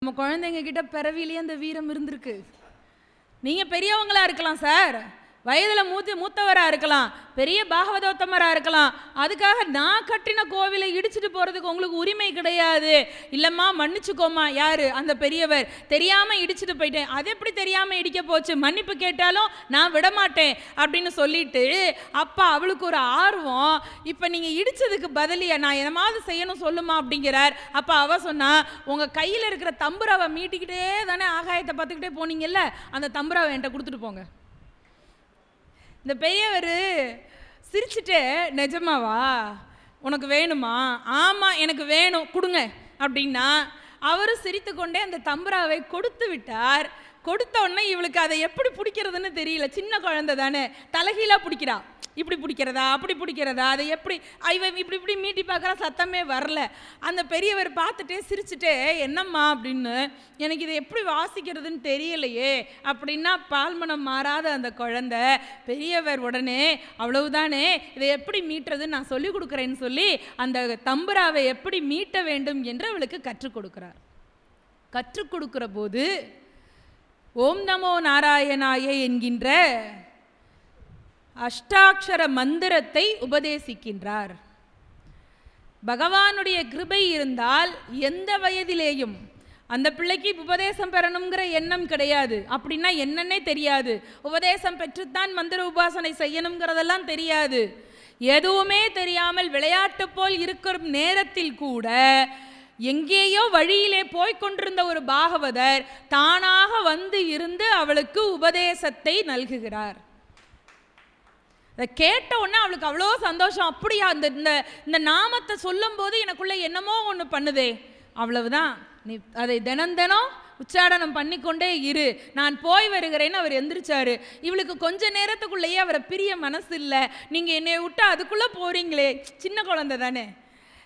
நம்ம குழந்தைங்க கிட்ட பிறவிலேயே அந்த வீரம் இருந்திருக்கு. நீங்கள் பெரியவங்களா இருக்கலாம் சார், வயதில் மூத்தவராக இருக்கலாம், பெரிய பாகவதோத்தமராக இருக்கலாம், அதுக்காக நான் கட்டின கோவிலை இடிச்சுட்டு போகிறதுக்கு உங்களுக்கு உரிமை கிடையாது. இல்லைம்மா மன்னிச்சுக்கோமா, யார் அந்த பெரியவர், தெரியாமல் இடிச்சுட்டு போயிட்டேன். அது எப்படி தெரியாமல் இடிக்க போச்சு, மன்னிப்பு கேட்டாலும் நான் விடமாட்டேன் அப்படின்னு சொல்லிட்டு அப்பா அவளுக்கு ஒரு ஆர்வம். இப்போ நீங்கள் இடித்ததுக்கு பதிலியா நான் என்னமாவது செய்யணும் சொல்லுமா அப்படிங்கிறார். அப்போ அவ சொன்னா, உங்கள் கையில் இருக்கிற தம்புராவை மீட்டிக்கிட்டே தானே ஆகாயத்தை பார்த்துக்கிட்டே போனீங்கல்ல, அந்த தம்புராவை என்கிட்ட கொடுத்துட்டு போங்க. இந்த பெரியவர் சிரிச்சுட்டு, நிஜமாவா உனக்கு வேணுமா? ஆமாம் எனக்கு வேணும் கொடுங்க அப்படின்னா அவரும் சிரித்து கொண்டே அந்த தம்புராவை கொடுத்து விட்டார். கொடுத்த உடனே இவளுக்கு அதை எப்படி பிடிக்கிறதுன்னு தெரியல. சின்ன குழந்தை தானே, தலைகீழாக பிடிக்கிறா. இப்படி பிடிக்கிறதா அப்படி பிடிக்கிறதா, அதை எப்படி இவன் இப்படி இப்படி மீட்டி பார்க்குறா, சத்தமே வரல. அந்த பெரியவர் பார்த்துட்டே சிரிச்சுட்டே, என்னம்மா அப்படின்னு, எனக்கு இதை எப்படி வாசிக்கிறதுன்னு தெரியலையே அப்படின்னா பால்மனம் மாறாத அந்த குழந்தை. பெரியவர் உடனே, அவ்வளவுதானே, இதை எப்படி மீட்டுறதுன்னு நான் சொல்லிக் கொடுக்குறேன்னு சொல்லி அந்த தம்புராவை எப்படி மீட்ட வேண்டும் என்று அவளுக்கு கற்றுக் கொடுக்குறார். கற்றுக் கொடுக்குற போது ஓம் நமோ நாராயணாய என்கின்ற அஷ்டாட்சர மந்திரத்தை உபதேசிக்கின்றார். பகவானுடைய கிருபை இருந்தால் எந்த வயதிலேயும் அந்த பிள்ளைக்கு உபதேசம் பெறணுங்கிற எண்ணம் கிடையாது. அப்படின்னா என்னன்னே தெரியாது, உபதேசம் பெற்றுத்தான் மந்திர உபாசனை செய்யணுங்கிறதெல்லாம் தெரியாது. எதுவுமே தெரியாமல் விளையாட்டு போல் இருக்கிற நேரத்தில் கூட எங்கேயோ வழியிலே போய்கொண்டிருந்த ஒரு பாகவதர் தானாக வந்து இருந்து அவளுக்கு உபதேசத்தை நல்குகிறார். அதை கேட்ட உடனே அவளுக்கு அவ்வளோ சந்தோஷம். அப்படியா, இந்த நாமத்தை சொல்லும் போது எனக்குள்ள என்னமோ ஒன்று பண்ணுதே, அவ்வளவுதான், நீ அதை தினம் உச்சாடனம் பண்ணிக்கொண்டே இரு, நான் போய் வருகிறேன்னு அவர் எந்திரிச்சாரு. இவளுக்கு கொஞ்ச நேரத்துக்குள்ளேயே அவரை பிரிய மனசு இல்லை. நீங்கள் என்னை விட்டு அதுக்குள்ளே போறீங்களே, சின்ன குழந்தை தானே,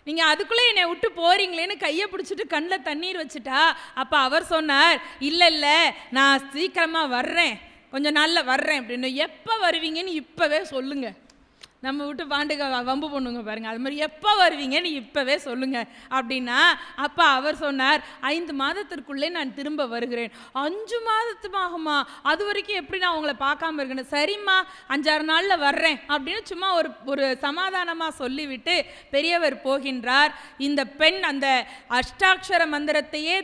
நீங்கள் அதுக்குள்ளே என்னை விட்டு போறீங்களேன்னு கையை பிடிச்சிட்டு கண்ணில் தண்ணீர் வச்சுட்டா. அப்போ அவர் சொன்னார், இல்லை இல்லை நான் சீக்கிரமாக வர்றேன், கொஞ்சம் நாளில் வர்றேன் அப்படின்னு. எப்போ வருவீங்கன்னு இப்போவே சொல்லுங்க. நம்ம விட்டு பாண்டுக வம்பு பண்ணுங்க பாருங்க, அது மாதிரி எப்போ வருவீங்கன்னு இப்போவே சொல்லுங்க அப்படின்னா. அப்போ அவர் சொன்னார், 5 மாதத்திற்குள்ளே நான் திரும்ப வருகிறேன். 5 மாதத்துமாகுமா, அது வரைக்கும் எப்படி நான் உங்களை பார்க்காம இருக்கணும்? சரிம்மா 5-6 நாளில் வர்றேன் அப்படின்னு சும்மா ஒரு சமாதானமாக சொல்லிவிட்டு பெரியவர் போகின்றார். இந்த பெண் அந்த அஷ்டாட்சர மந்திரத்தையே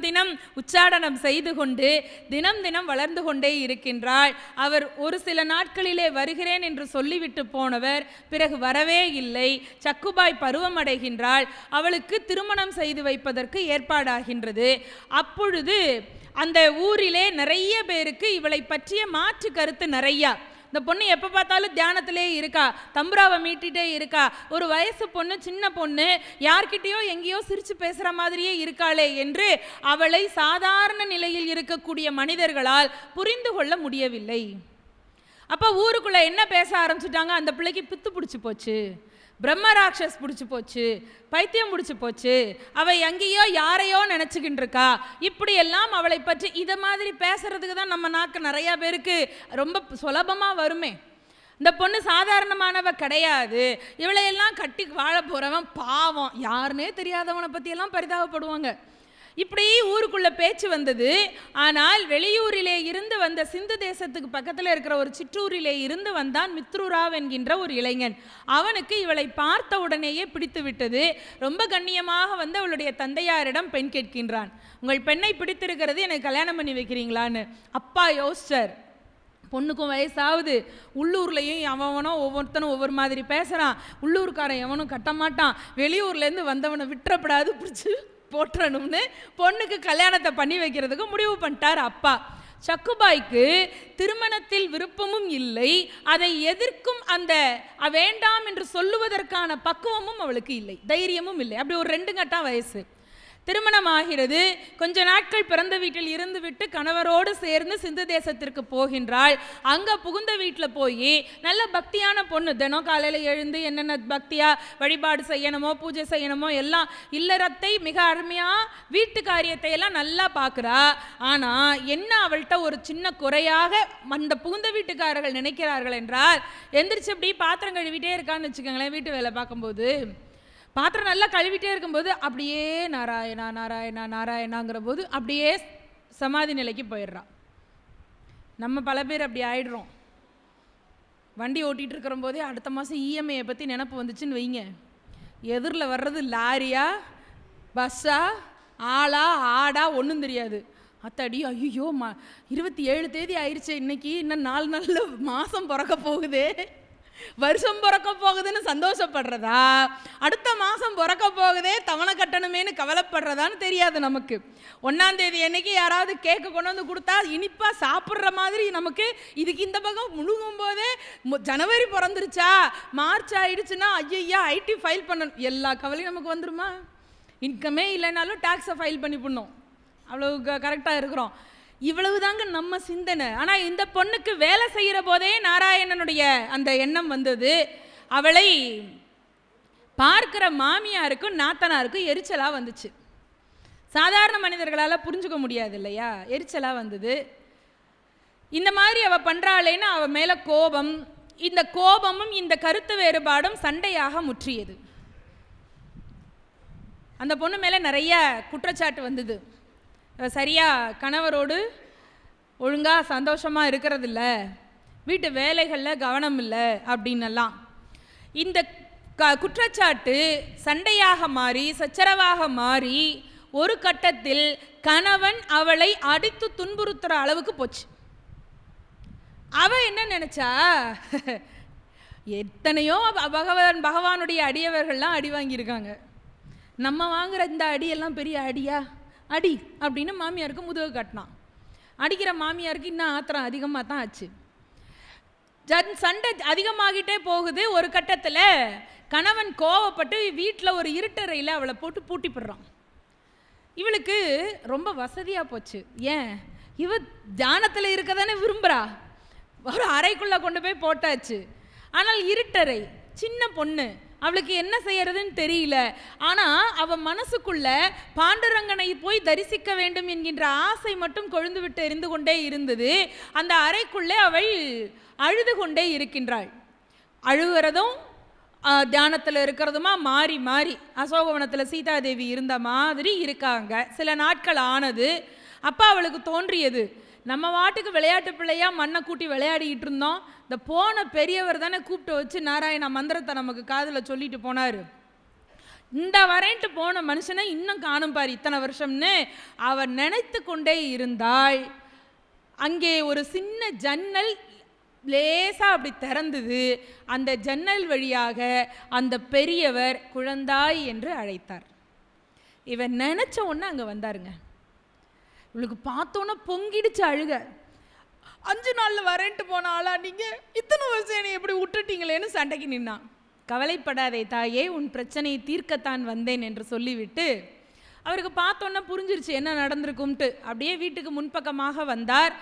தினம் உச்சாடனம் செய்து கொண்டு தினம் வளர்ந்து கொண்டே இருக்கின்றாள். அவர் ஒரு சில நாட்களிலே வருகிறேன் என்று சொல்லிவிட்டு போனவர் பிறகு வரவே இல்லை. சக்குபாய் பருவம் அடைகின்றாள். அவளுக்கு திருமணம் செய்து வைப்பதற்கு ஏற்பாடாகின்றது. அப்பொழுது அந்த ஊரிலே நிறைய பேருக்கு இவளை பற்றிய மாற்று கருத்து நிறையா. இந்த பொண்ணு எப்போ பார்த்தாலும் தியானத்திலே இருக்கா, தம்புராவை மீட்டிகிட்டே இருக்கா, ஒரு வயசு பொண்ணு, சின்ன பொண்ணு, யார்கிட்டையோ எங்கேயோ சிரித்து பேசுகிற மாதிரியே இருக்காளே என்று அவளை சாதாரண நிலையில் இருக்கக்கூடிய மனிதர்களால் புரிந்து கொள்ள முடியவில்லை. அப்போ ஊருக்குள்ளே என்ன பேச ஆரம்பிச்சுட்டாங்க, அந்த பிள்ளைக்கு பித்து பிடிச்சி போச்சு, பிரம்மராட்சஸ் பிடிச்சி போச்சு, பைத்தியம் பிடிச்சி போச்சு, அவள் எங்கேயோ யாரையோ நினச்சிக்கிட்டு இருக்கா, இப்படியெல்லாம் அவளை பற்றி இதை மாதிரி பேசுறதுக்கு தான் நம்ம நாக்கு நிறையா பேருக்கு ரொம்ப சுலபமாக வருமே. இந்த பொண்ணு சாதாரணமானவ கிடையாது, இவளையெல்லாம் கட்டி வாழ போகிறவன் பாவம், யாருன்னே தெரியாதவனை பற்றியெல்லாம் பரிதாபப்படுவாங்க. இப்படி ஊருக்குள்ள பேச்சு வந்தது. ஆனால் வெளியூரிலே இருந்து வந்த சிந்து தேசத்துக்கு பக்கத்தில் இருக்கிற ஒரு சிற்றூரிலே இருந்து வந்தான் மித்ருராவ் என்கின்ற ஒரு இளைஞன். அவனுக்கு இவளை பார்த்த உடனேயே பிடித்து விட்டது. ரொம்ப கண்ணியமாக வந்து அவளுடைய தந்தையாரிடம் பெண் கேட்கின்றான். உங்கள் பெண்ணை பிடித்திருக்கிறது, எனக்கு கல்யாணம் பண்ணி வைக்கிறீங்களான்னு. அப்பா யோசிச்சார், பொண்ணுக்கும் வயசாகுது, உள்ளூர்லேயும் அவனோ ஒவ்வொருத்தனும் ஒவ்வொரு மாதிரி பேசுகிறான், உள்ளூர்காரன் எவனும் கட்ட மாட்டான், வெளியூர்லேருந்து வந்தவனை விட்டுறப்படாது, பிடிச்சி போற்றணும்னு பொண்ணுக்கு கல்யாணத்தை பண்ணி வைக்கிறதுக்கு முடிவு பண்ணிட்டார் அப்பா. சக்குபாய்க்கு திருமணத்தில் விருப்பமும் இல்லை, அதை எதிர்க்கும் அந்த வேண்டாம் என்று சொல்லுவதற்கான பக்குவமும் அவளுக்கு இல்லை, தைரியமும் இல்லை. அப்படி ஒரு 2 கட்டம் வயசு. திருமணம் ஆகிறது. கொஞ்ச நாட்கள் பிறந்த வீட்டில் இருந்து விட்டு கணவரோடு சேர்ந்து சிந்து தேசத்திற்கு போகின்றாள். அங்கே புகுந்த வீட்டில் போய் நல்ல பக்தியான பொண்ணு, தினம் காலையில் எழுந்து என்னென்ன பக்தியா வழிபாடு செய்யணுமோ பூஜை செய்யணுமோ எல்லாம் இல்லறத்தை மிக அருமையாக வீட்டு காரியத்தை எல்லாம் நல்லா பார்க்குறா. ஆனால் என்ன அவள்கிட்ட ஒரு சின்ன குறையாக அந்த புகுந்த வீட்டுக்காரர்கள் நினைக்கிறார்கள் என்றால், எந்திரிச்சு அப்படி பாத்திரம் கழுவிட்டே இருக்கான்னு வச்சுக்கோங்களேன். வீட்டு வேலை பார்க்கும்போது பாத்திரம் நல்லா கழுவிட்டே இருக்கும்போது அப்படியே நாராயணா நாராயணா நாராயணாங்கிற போது அப்படியே சமாதி நிலைக்கு போயிடுறான். நம்ம பல பேர் அப்படி ஆயிடுறோம். வண்டி ஓட்டிகிட்டு இருக்கிற போதே அடுத்த மாதம் இஎம்ஐயை பற்றி நினப்பு வந்துச்சுன்னு வைங்க, எதிரில் வர்றது லாரியா பஸ்ஸா ஆளா ஆடா ஒன்றும் தெரியாது. அத்தாடி ஐயோ 27 தேதி ஆயிடுச்சு, இன்னைக்கு இன்னும் 4 நாளில் மாதம் பிறக்க போகுது, வருஷம் பிறக்க போகுதுன்னு சந்தோஷப்படுறதா, அடுத்த மாதம் பிறக்க போகுதே தவணை கட்டணுமேனு கவலைப்படுறதான்னு தெரியாது நமக்கு. 1ஆம் தேதி அன்னைக்கு யாராவது கேக்கு கொண்டு வந்து கொடுத்தா இனிப்பாக சாப்பிட்ற மாதிரி நமக்கு இதுக்கு இந்த பக்கம் முழுங்கும் போதே ஜனவரி பிறந்துருச்சா மார்ச் ஆயிடுச்சுன்னா ஐயா ஐடி ஃபைல் பண்ணணும், எல்லா கவலையும் நமக்கு வந்துருமா? இன்கமே இல்லைனாலும் டேக்ஸை ஃபைல் பண்ணி பண்ணோம், அவ்வளோ கரெக்டாக இருக்கிறோம். இவ்வளவு தாங்க நம்ம சிந்தனை. ஆனால் இந்த பொண்ணுக்கு வேலை செய்கிற போதே நாராயணனுடைய அந்த எண்ணம் வந்தது. அவளை பார்க்கிற மாமியாருக்கும் நாத்தனாருக்கும் எரிச்சலாக வந்துச்சு. சாதாரண மனிதர்களால் புரிஞ்சுக்க முடியாது இல்லையா, எரிச்சலாக வந்தது. இந்த மாதிரி அவள் பண்ணுறாளேன்னு அவள் மேலே கோபம், இந்த கோபமும் இந்த கருத்து வேறுபாடும் சண்டையாக முற்றியது. அந்த பொண்ணு மேலே நிறைய குற்றச்சாட்டு வந்தது. சரியாக கணவரோடு ஒழுங்காக சந்தோஷமாக இருக்கிறதில்ல, வீட்டு வேலைகளில் கவனம் இல்லை அப்படின்னெல்லாம். இந்த குற்றச்சாட்டு சண்டையாக மாறி சச்சரவாக மாறி ஒரு கட்டத்தில் கணவன் அவளை அடித்து துன்புறுத்துகிற அளவுக்கு போச்சு. அவள் என்ன நினச்சா, எத்தனையோ பகவானுடைய அடியவர்கள்லாம் அடி வாங்கியிருக்காங்க, நம்ம வாங்குகிற இந்த அடியெல்லாம் பெரிய அடியா அடி அப்படின்னு மாமியாருக்கு முதுகு காட்டினான். அடிக்கிற மாமியாருக்கு இன்னும் ஆத்திரம் அதிகமாக தான் ஆச்சு. சண்டை அதிகமாகிட்டே போகுது. ஒரு கட்டத்தில் கணவன் கோவப்பட்டு வீட்டில் ஒரு இருட்டறையில் அவளை போட்டு பூட்டி போடுறான். இவளுக்கு ரொம்ப வசதியாக போச்சு. ஏன், இவ தியானத்தில் இருக்க தானே விரும்புகிறா, ஒரு அறைக்குள்ளே கொண்டு போய் போட்டாச்சு. ஆனால் இருட்டறை, சின்ன பொண்ணு, அவளுக்கு என்ன செய்யறதுன்னு தெரியல. ஆனால் அவள் மனசுக்குள்ள பாண்டுரங்கனை போய் தரிசிக்க வேண்டும் என்கின்ற ஆசை மட்டும் கொழுந்து விட்டு எரிந்து கொண்டே இருந்தது. அந்த அறைக்குள்ளே அவள் அழுது கொண்டே இருக்கின்றாள். அழுகிறதும் தியானத்தில் இருக்கிறதுமா மாறி மாறி அசோகவனத்தில் சீதாதேவி இருந்த மாதிரி இருக்காங்க. சில நாட்கள் ஆனது. அப்போ அவளுக்கு தோன்றியது, நம்ம வாட்டுக்கு விளையாட்டு பிள்ளையாக மண்ணை கூட்டி விளையாடிக்கிட்டு இருந்தோம், இந்த போன பெரியவர் தானே கூப்பிட்டு வச்சு நாராயண மந்திரத்தை நமக்கு காதில் சொல்லிட்டு போனார், இந்த வரேன்ட்டு போன மனுஷனை இன்னும் காணும் பாரு இத்தனை வருஷம்னு அவர் நினைத்து கொண்டே இருந்தாள். அங்கே ஒரு சின்ன ஜன்னல் லேசாக அப்படி திறந்தது. அந்த ஜன்னல் வழியாக அந்த பெரியவர் குழந்தாய் என்று அழைத்தார். இவர் நினச்ச ஒன்று அங்கே வந்தாருங்க. இவளுக்கு பார்த்தோன்னா பொங்கிடுச்சு அழுக. 5 நாளில் வரேன்ட்டு போன ஆளா நீங்கள், இத்தனை வருஷம் என்னை எப்படி விட்டுட்டீங்களேன்னு சண்டைக்கு நின்னான். கவலைப்படாதே தாயே, உன் பிரச்சனையை தீர்க்கத்தான் வந்தேன் என்று சொல்லிவிட்டு அவருக்கு பார்த்தோன்னா புரிஞ்சிருச்சு என்ன நடந்திருக்கும்ட்டு. அப்படியே வீட்டுக்கு முன்பக்கமாக வந்தார்.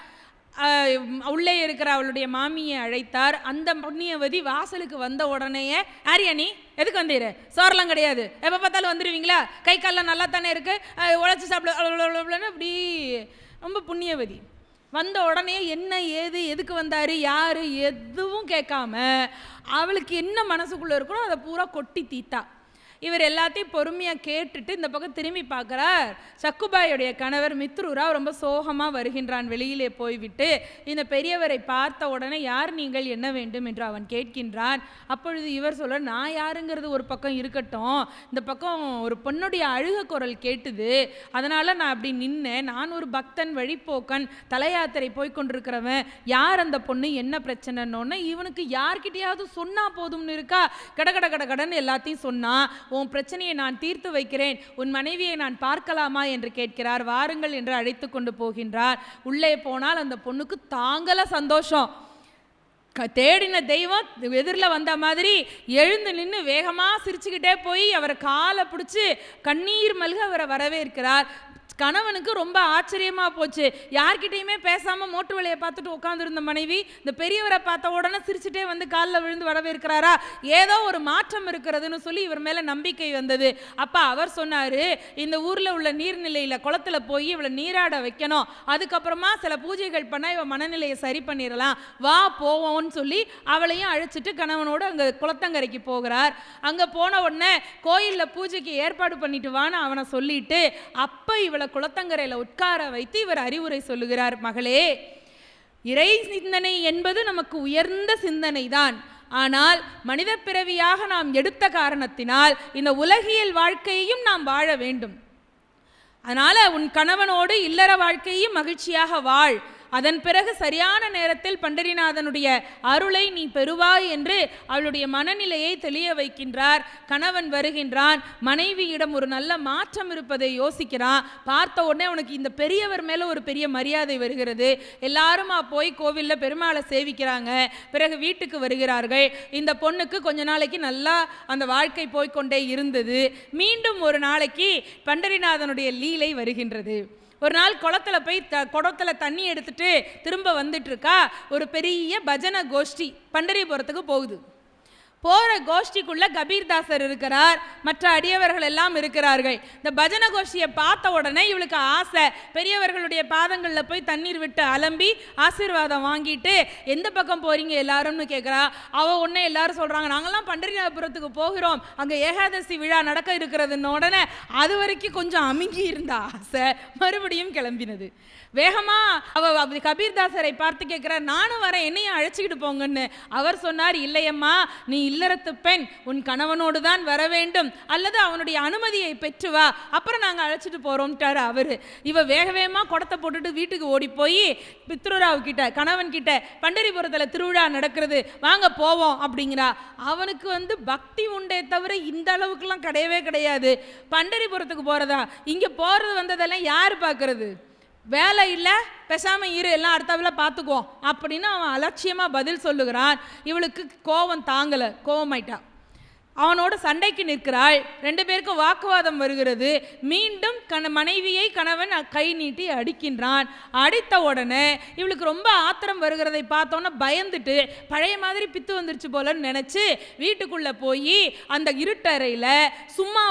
உள்ளே இருக்கிற அவளுடைய மாமியை அழைத்தார். அந்த புண்ணியவதி வாசலுக்கு வந்த உடனேயே, ஆரியா நீ எதுக்கு வந்தீரு, சோறெல்லாம் கிடையாது, எப்போ பார்த்தாலும் வந்துடுவீங்களா, கை காலெலாம் நல்லா தானே இருக்கு, உழைச்சி சாப்பிட அப்படி ரொம்ப புண்ணியவதி. வந்த உடனே என்ன ஏது எதுக்கு வந்தார் யார் எதுவும் கேட்காம அவளுக்கு என்ன மனசுக்குள்ளே இருக்கணும் அதை பூரா கொட்டி தீத்தா. இவர் எல்லாத்தையும் பொறுமையாக கேட்டுட்டு இந்த பக்கம் திரும்பி பார்க்குறார். சக்குபாயுடைய கணவர் மித்ரூரா ரொம்ப சோகமாக வருகின்றான். வெளியிலே போய்விட்டு இந்த பெரியவரை பார்த்த உடனே யார் நீங்கள், என்ன வேண்டும் என்று அவன் கேட்கின்றான். அப்பொழுது இவர் சொல்ல, நான் யாருங்கிறது ஒரு பக்கம் இருக்கட்டும், இந்த பக்கம் ஒரு பொண்ணுடைய அழுக குரல் கேட்டுது, அதனால் நான் அப்படி நின்னேன், நான் ஒரு பக்தன் வழிப்போக்கன் தலையாத்திரை போய்கொண்டிருக்கிறவன், யார் அந்த பொண்ணு என்ன பிரச்சனைன்னு இவனுக்கு யார்கிட்டையாவது சொன்னா போதும்னு இருக்கா. கடன்னு எல்லாத்தையும் சொன்னா, உன் பிரச்சனையை நான் தீர்த்து வைக்கிறேன், உன் மனைவியை நான் பார்க்கலாமா என்று கேட்கிறார். வாருங்கள் என்று அழைத்து கொண்டு போகின்றார். உள்ளே போனால் அந்த பொண்ணுக்கு தாங்கல சந்தோஷம். தேடின தெய்வம் எதிரில் வந்த மாதிரி எழுந்து நின்று வேகமாக சிரிச்சுக்கிட்டே போய் அவரை காலை பிடிச்சி கண்ணீர் மல்க அவரை வரவேற்கிறார். கணவனுக்கு ரொம்ப ஆச்சரியமா போச்சு. யார்கிட்டையுமே பேசாம மோட்டு வேலையை பார்த்துட்டு உட்காந்துருந்த மனைவி இந்த பெரியவரை பார்த்த உடனே சிரிச்சுட்டே வந்து காலில் விழுந்து வரவேற்கிறாரா, ஏதோ ஒரு மாற்றம் இருக்கிறதுன்னு சொல்லி இவர் மேல நம்பிக்கை வந்தது. அப்ப அவர் சொன்னாரு, இந்த ஊர்ல உள்ள நீர்நிலையில குளத்துல போய் இவளை நீராட வைக்கணும், அதுக்கப்புறமா சில பூஜைகள் பண்ணா இவ மனநிலையை சரி பண்ணிடலாம், வா போவோம்னு சொல்லி அவளையும் அழைச்சிட்டு கணவனோடு அங்க குளத்தங்கரைக்கு போகிறார். அங்க போன உடனே கோயில்ல பூஜைக்கு ஏற்பாடு பண்ணிட்டு வான்னு அவனை சொல்லிட்டு அப்ப இவளை குளத்தங்கரையில உட்கார வைத்து இவர் அறிவுரை சொல்லுகிறார். மகளே, இறை சிந்தனை என்பது நமக்கு உயர்ந்த சிந்தனை தான். ஆனால் மனித பிறவியாக நாம் எடுத்த காரணத்தினால் இந்த உலகியல் வாழ்க்கையையும் நாம் வாழ வேண்டும். அதனால உன் கணவனோடு இல்லற வாழ்க்கையும் மகிழ்ச்சியாக வாழ், அதன் பிறகு சரியான நேரத்தில் பண்டரிநாதனுடைய அருளை நீ பெறுவாய் என்று அவளுடைய மனநிலையை தெளிய வைக்கின்றார். கணவன் வருகின்றான், மனைவியிடம் ஒரு நல்ல மாற்றம் இருப்பதை யோசிக்கிறான். பார்த்த உடனே உனக்கு இந்த பெரியவர் மேல ஒரு பெரிய மரியாதை வருகிறது. எல்லாருமா போய் கோவிலில் பெருமாளை சேவிக்கிறாங்க. பிறகு வீட்டுக்கு வருகிறார்கள். இந்த பொண்ணுக்கு கொஞ்ச நாளைக்கு நல்லா அந்த வாழ்க்கை போய்கொண்டே இருந்தது. மீண்டும் ஒரு நாளைக்கு பண்டரிநாதனுடைய லீலை வருகின்றது. ஒரு நாள் குளத்துல போய் குடத்துல தண்ணி எடுத்துட்டு திரும்ப வந்துட்டு இருக்கா. ஒரு பெரிய பஜனை கோஷ்டி பண்டரிபுரத்துக்கு போகுது. போற கோஷ்டிக்குள்ள கபீர்தாசர் இருக்கிறார், மற்ற அடியவர்கள் எல்லாம் இருக்கிறார்கள். இந்த பஜன கோஷ்டியை பார்த்த உடனே இவளுக்கு ஆசை, பெரியவர்களுடைய பாதங்களில் போய் தண்ணீர் விட்டு அலம்பி ஆசீர்வாதம் வாங்கிட்டு எந்த பக்கம் போறீங்க எல்லாரும்னு கேட்குறா. அவள் உடனே எல்லாரும் சொல்றாங்க, நாங்கள்லாம் பண்டரிநாதபுரத்துக்கு போகிறோம், அங்கே ஏகாதசி விழா நடக்க இருக்கிறதுன்னு. உடனே அது வரைக்கும் கொஞ்சம் அமுங்கி இருந்த ஆசை மறுபடியும் கிளம்பினது. வேகமா அவ கபீர்தாசரை பார்த்து கேட்கிறார், நானும் வரேன், என்னையும் அழைச்சிக்கிட்டு போங்கன்னு. அவர் சொன்னார், இல்லையம்மா, நீ இல்லறத்து பெண், உன் கணவனோடு தான் வர வேண்டும், அல்லது அவனுடைய அனுமதியை பெற்று வா, அப்புறம் நாங்கள் அழைச்சிட்டு போறோம்ட்டாரு அவரு. இவ வேக வேகமா குடத்தை போட்டுட்டு வீட்டுக்கு ஓடி போய் பித்ருராவ் கிட்ட, கணவன் கிட்ட, பண்டரிபுரத்தில் திருவிழா நடக்கிறது, வாங்க போவோம் அப்படிங்கிறா. அவனுக்கு பக்தி உண்டே தவிர இந்த அளவுக்குலாம் கிடையவே கிடையாது. பண்டரிபுரத்துக்கு போறதா, இங்க போறது வந்ததெல்லாம் யாரு பார்க்கறது, வேலை இல்லை, பேசாமல் இரு, எல்லாம் அடுத்தவள பார்த்துக்குவோம் அப்படின்னு அவன் அலட்சியமாக பதில் சொல்லுகிறான். இவளுக்கு கோபம் தாங்கலை, கோபமாயிட்டா. அவனோட சண்டைக்கு நிற்கிறாள். ரெண்டு பேருக்கும் வாக்குவாதம் வருகிறது. மீண்டும் மனைவியை கணவன் கை நீட்டி அடிக்கின்றான். அடித்த உடனே இவளுக்கு ரொம்ப ஆத்திரம் வருகிறதை பார்த்தோன்னா பயந்துட்டு பழைய மாதிரி பித்து வந்துருச்சு போலன்னு நினச்சி வீட்டுக்குள்ளே போய் அந்த இருட்டறையில் சும்மா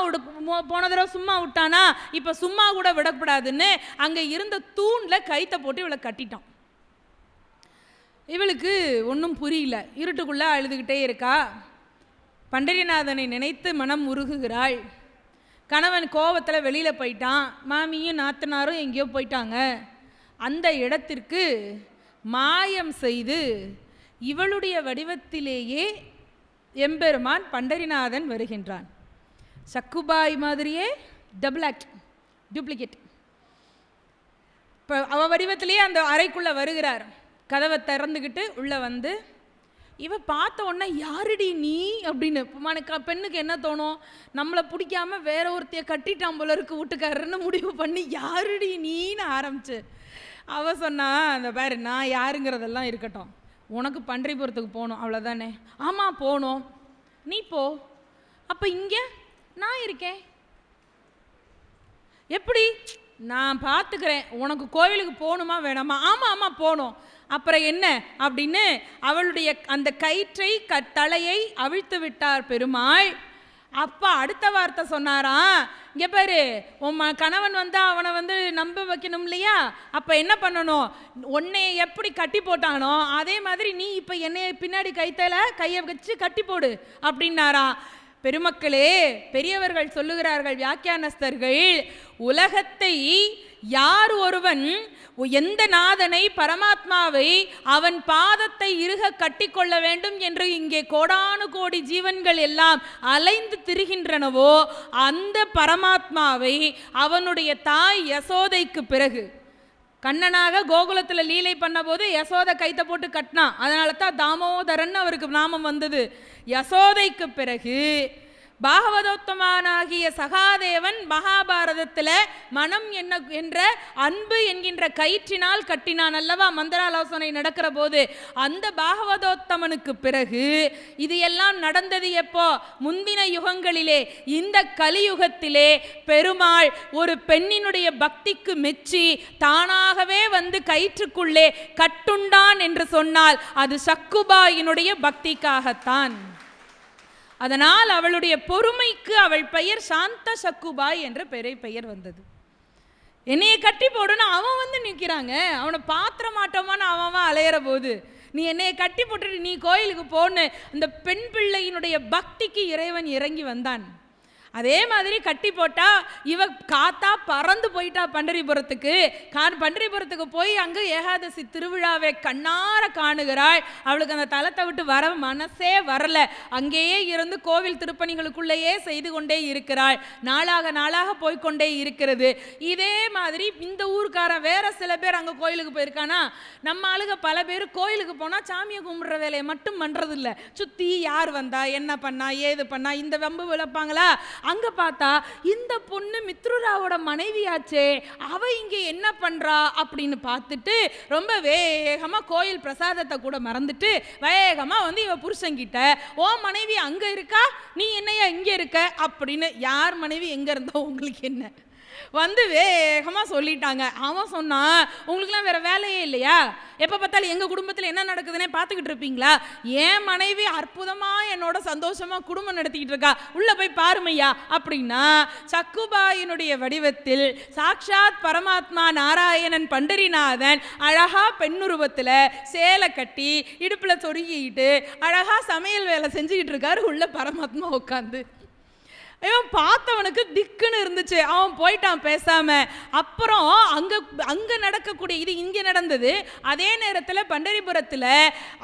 போன தடவை சும்மா விட்டானா, இப்போ சும்மா கூட விடக்கூடாதுன்னு அங்கே இருந்த தூணில் கைத்தை போட்டு இவளை கட்டிட்டான். இவளுக்கு ஒன்றும் புரியல, இருட்டுக்குள்ளே அழுதுகிட்டே இருக்கா. பண்டரிநாதனை நினைத்து மனம் உருகுகிறாள். கணவன் கோபத்தில் வெளியில் போயிட்டான். மாமியும் நாத்தனாரும் எங்கேயோ போயிட்டாங்க. அந்த இடத்திற்கு மாயம் செய்து இவளுடைய வடிவத்திலேயே எம்பெருமான் பண்டரிநாதன் வருகின்றான். சக்குபாய் மாதிரியே டபுள் ஆக்ட், டூப்ளிகேட். இப்போ அவ வடிவத்திலேயே அந்த அறைக்குள்ளே வருகிறார். கதவை திறந்துக்கிட்டு உள்ளே வந்து இவ பார்த்த உடனே யாருடி நீ அப்படின்னு. பெண்ணுக்கு என்ன தோணும், நம்மளை பிடிக்காம வேற ஒருத்தைய கட்டிட்டான் போல இருக்கு வீட்டுக்காரன்னு முடிவு பண்ணி யாருடி நீன்னு ஆரம்பிச்சு. அவ சொன்னா, அந்த பாரு, நான் யாருங்கிறதெல்லாம் இருக்கட்டும், உனக்கு பண்டரிபுரத்துக்கு போகணும் அவ்வளோதானே. ஆமாம் போகணும், நீ போ. அப்போ இங்கே நான் இருக்கேன், எப்படி நான் பார்த்துக்கிறேன், உனக்கு கோவிலுக்கு போகணுமா வேணாமா? ஆமாம் ஆமாம் போகணும். அப்புறம் என்ன அப்படின்னு அவளுடைய அந்த கயிற்றை தலையை அவிழ்த்து விட்டார் பெருமாள். அப்பா அடுத்த வார்த்தை சொன்னாராம், இங்கே பாரு, உன் கணவன் வந்தால் அவனை நம்ப வைக்கணும் இல்லையா, அப்போ என்ன பண்ணணும், உன்னை எப்படி கட்டி போட்டானோ அதே மாதிரி நீ இப்போ என்னைய பின்னாடி கையை வச்சு கட்டி போடு அப்படின்னாராம். பெருமக்களே, பெரியவர்கள் சொல்லுகிறார்கள், வியாக்கியானஸ்தர்கள், உலகத்தை யார் ஒருவன் எந்த நாதனை பரமாத்மாவை அவன் பாதத்தை இறுக கட்டிக்கொள்ள வேண்டும் என்று இங்கே கோடானு கோடி ஜீவன்கள் எல்லாம் அலைந்து திரிகின்றனவோ அந்த பரமாத்மாவை அவனுடைய தாய் யசோதைக்கு பிறகு கண்ணனாக கோகுலத்தில் லீலை பண்ண போது யசோதை கைத்தை போட்டு கட்டினான். அதனால தான் தாமோதரன் அவருக்கு நாமம் வந்தது. யசோதைக்கு பிறகு பாகவதோத்தமனாகிய சகாதேவன் மகாபாரதத்தில் மனம் என்ற அன்பு என்கின்ற கயிற்றினால் கட்டினான் அல்லவா மந்திராலோசனை நடக்கிற போது. அந்த பாகவதோத்தமனுக்கு பிறகு இது எல்லாம் நடந்தது எப்போ? முந்தின யுகங்களிலே. இந்த கலியுகத்திலே பெருமாள் ஒரு பெண்ணினுடைய பக்திக்கு மெச்சி தானாகவே வந்து கயிற்றுக்குள்ளே கட்டுண்டான் என்று சொன்னால் அது சக்குபாயினுடைய பக்திக்காகத்தான். அதனால் அவளுடைய பொறுமைக்கு அவள் பெயர் சாந்த சக்குபாய் என்ற பெயர் வந்தது. என்னையை கட்டி போடுன்னு அவன் வந்து நிற்கிறாங்க, அவனை பாத்திர மாட்டோமான்னு அவன் அலையிற போது நீ என்னையை கட்டி போட்டுட்டு நீ கோயிலுக்கு போன்னு அந்த பெண் பிள்ளையினுடைய பக்திக்கு இறைவன் இறங்கி வந்தான். அதே மாதிரி கட்டி போட்டா இவ காத்தா பறந்து போயிட்டா பண்டரிபுரத்துக்கு. பண்டரிபுரத்துக்கு போய் அங்கு ஏகாதசி திருவிழாவை கண்ணார காணுகிறாள். அவளுக்கு அந்த தலத்தை விட்டு வர மனசே வரல. அங்கேயே இருந்து கோவில் திருப்பணிகளுக்குள்ளேயே செய்து கொண்டே இருக்கிறாள். நாளாக நாளாக போய்கொண்டே இருக்கிறது. இதே மாதிரி இந்த ஊருக்காரன் வேற சில பேர் அங்கே கோயிலுக்கு போயிருக்கானா. நம்ம ஆளுக பல பேர் கோயிலுக்கு போனால் சாமியை கும்பிடுற வேலையை மட்டும் பண்ணுறது இல்லை. சுற்றி யார் வந்தா என்ன பண்ணா ஏது பண்ணா இந்த வெம்பு விளப்பாங்களா. அங்க பார்த்தா இந்த பொண்ணு மித்ருராவோட மனைவியாச்சே, அவ இங்க என்ன பண்றா அப்படின்னு பார்த்துட்டு ரொம்ப வேகமா கோயில் பிரசாதத்தை கூட மறந்துட்டு வேகமா வந்து இவ புருஷங்கிட்ட, ஓ மனைவி அங்க இருக்கா, நீ என்னையா இங்க இருக்க அப்படின்னு. யார் மனைவி எங்க இருந்தா உங்களுக்கு என்ன வந்து வேகமா சொல்லிட்டாங்க. அவன் சொன்னான், உங்களுக்குலாம் வேற வேலையே இல்லையா, எப்ப பார்த்தாலும் எங்க குடும்பத்தில் என்ன நடக்குதுன்னே பார்த்துக்கிட்டு இருப்பீங்களா, என் மனைவி அற்புதமா என்னோட சந்தோஷமா குடும்பம் நடத்திக்கிட்டு இருக்கா, உள்ள போய் பாருமையா அப்படின்னா சக்குபாயினுடைய வடிவத்தில் சாக்ஷாத் பரமாத்மா நாராயணன் பண்டரிநாதன் அழகா பெண்ணுருவத்தில் சேலை கட்டி இடுப்புல சொருகிட்டு அழகா சமையல் வேலை செஞ்சுக்கிட்டு இருக்காரு உள்ள பரமாத்மா உட்காந்து. இவன் பார்த்தவனுக்கு திக்குன்னு இருந்துச்சு. அவன் போயிட்டான் பேசாம. அப்புறம் அங்க நடக்கக்கூடிய இது இங்கே நடந்தது. அதே நேரத்தில் பண்டரிபுரத்தில்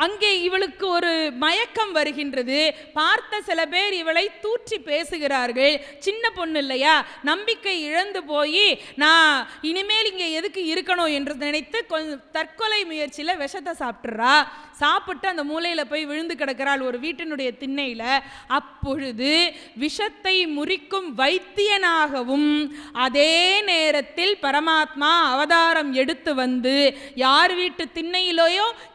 அங்கே இவளுக்கு ஒரு மயக்கம் வருகின்றது. பார்த்த சில பேர் இவளை தூற்றி பேசுகிறார்கள். சின்ன பொண்ணு இல்லையா, நம்பிக்கை இழந்து போய் நான் இனிமேல் இங்கே எதுக்கு இருக்கணும் என்று நினைத்து கொஞ்சம் தற்கொலை முயற்சியில் விஷத்தை சாப்பிட்றா. சாப்பிட்டு அந்த மூலையில் போய் விழுந்து கிடக்கிறாள் ஒரு வீட்டினுடைய திண்ணையில். அப்பொழுது விஷத்தை முறிக்கும் வைத்தியனாகவும் அதே நேரத்தில் பரமாத்மா அவதாரம் எடுத்து வந்து யார் வீட்டு திண்ணையிலோ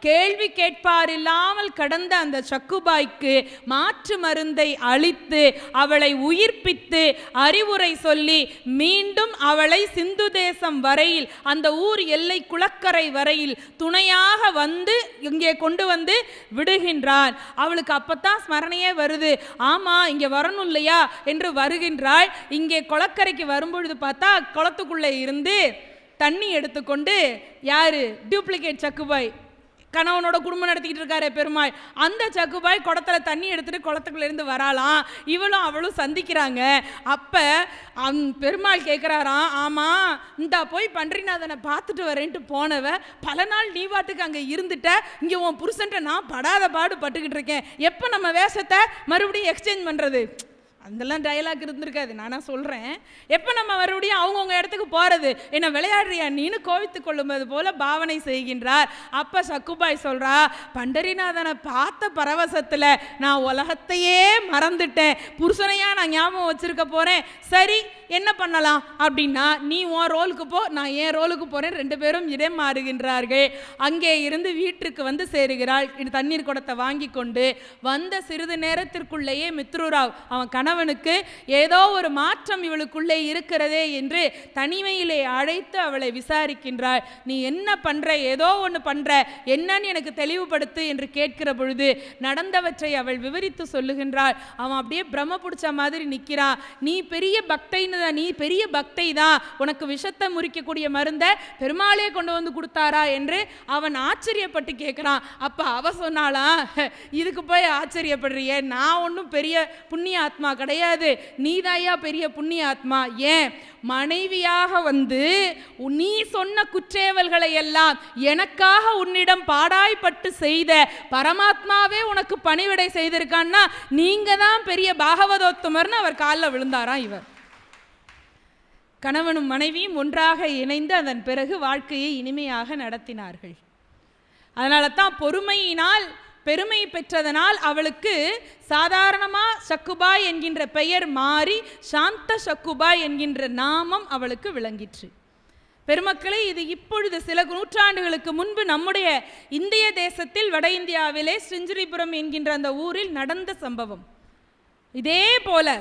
கேள்வி கேட்பார் இல்லாமல் கடந்த அந்த சக்குபாய்க்கு மாற்று மருந்தை அளித்து அவளை உயிர்ப்பித்து அறிவுரை சொல்லி மீண்டும் அவளை சிந்து தேசம் வரையில் அந்த ஊர் எல்லை குளக்கரை வரையில் துணையாக வந்து இங்கே கொண்டு வந்து விடுகின்றான். அவளுக்கு அப்பத்தான் ஸ்மரணையே வருது, ஆமா இங்க வரணும் இல்லையா என்று வருகின்றாள். இங்கே குளக்கரைக்கு வரும்பொழுது பார்த்தா குளத்துக்குள்ளே இருந்து தண்ணி எடுத்துக்கொண்டு யாரு, டூப்ளிகேட் சக்குபாய், கணவனோட குடும்பம் நடத்திக்கிட்டு இருக்காரு பெருமாள். அந்த சக்குபாய் குடத்துல தண்ணி எடுத்துட்டு குளத்துக்குள்ள இருந்து வராலாம். இவளும் அவளும் சந்திக்கிறாங்க. அப்ப பெருமாள் கேட்கிறாராம், ஆமா இந்தா போய் பண்டரிநாதனை பார்த்துட்டு வரேன்ட்டு போனவ பல நாள் நீ பாட்டுக்கு அங்க இருந்துட்ட, இங்க உன் புருஷன்ட்ட நான் படாத பாடு பட்டுக்கிட்டு இருக்கேன், எப்ப நம்ம வேஷத்தை மறுபடியும் எக்ஸ்சேஞ்ச் பண்றது, அதெல்லாம் டயலாக் இருந்திருக்காது, நானா சொல்கிறேன். எப்போ நம்ம மறுபடியும் அவங்கவுங்க இடத்துக்கு போகிறது, என்ன விளையாடுறியா நீனு கோவித்து கொள்ளும்போது போல பாவனை செய்கின்றார். அப்போ சக்குபாய் சொல்கிறா, பண்டரிநாதனை பார்த்த பரவசத்தில் நான் உலகத்தையே மறந்துட்டேன், புருஷனையா நான் ஞாபகம் வச்சுருக்க போகிறேன், சரி என்ன பண்ணலாம் அப்படின்னா நீ உன் ரோலுக்கு போ, நான் என் ரோலுக்கு போகிறேன். ரெண்டு பேரும் இடம் மாறுகின்றார்கள். அங்கே இருந்து வீட்டுக்கு வந்து சேருகிறாள். தண்ணீர் குடத்தை வாங்கி கொண்டு வந்த சிறிது நேரத்திற்குள்ளேயே மித்ருராவ் அவன் கணவனுக்கு ஏதோ ஒரு மாற்றம் இவளுக்குள்ளே இருக்கிறதே என்று தனிமையிலே அழைத்து அவளை விசாரிக்கின்றாள். நீ என்ன பண்ற, ஏதோ ஒன்று பண்ற, என்னன்னு எனக்கு தெளிவுபடுத்து என்று கேட்கிற பொழுது நடந்தவற்றை அவள் விவரித்து சொல்லுகின்றாள். அவன் அப்படியே பிரம்ம பிடிச்ச மாதிரி நிற்கிறான். நீ பெரிய பக்தைன்னு, நீ பெரிய பக்தை தான், உனக்கு விஷத்தை முறிக்கக்கூடிய மருந்தை பெருமாளே கொண்டு வந்து கொடுத்தாரா என்று அவன் ஆச்சரியப்பட்டு கேட்கிறான். அப்ப அவ சொன்னாளா, இதுக்கு போய் ஆச்சரியப்படுறிய, நான் ஒன்றும் பெரிய புண்ணிய ஆத்மா கிடையாது, நீதாயா பெரிய புண்ணிய ஆத்மா. ஏன் மனைவியாக வந்து நீ சொன்ன குற்றேவல்களை எல்லாம் எனக்காக உன்னிடம் பாடாய்பட்டு செய்த பரமாத்மாவே உனக்கு பணிவிடை செய்திருக்கான்னா நீங்க தான் பெரிய பாகவதோத்தமர்னு அவர் காலில் விழுந்தாராம். இவர் கணவனும் மனைவியும் ஒன்றாக இணைந்து அதன் பிறகு வாழ்க்கையை இனிமையாக நடத்தினார்கள். அதனால தான் பொறுமையினால் பெருமை பெற்றதனால் அவளுக்கு சாதாரணமாக சக்குபாய் என்கின்ற பெயர் மாறி சாந்த சக்குபாய் என்கின்ற நாமம் அவளுக்கு விளங்கிற்று. பெருமக்களே, இது இப்பொழுது சில நூற்றாண்டுகளுக்கு முன்பு நம்முடைய இந்திய தேசத்தில் வட இந்தியாவிலே செஞ்சுரிபுரம் என்கின்ற அந்த ஊரில் நடந்த சம்பவம். இதே போல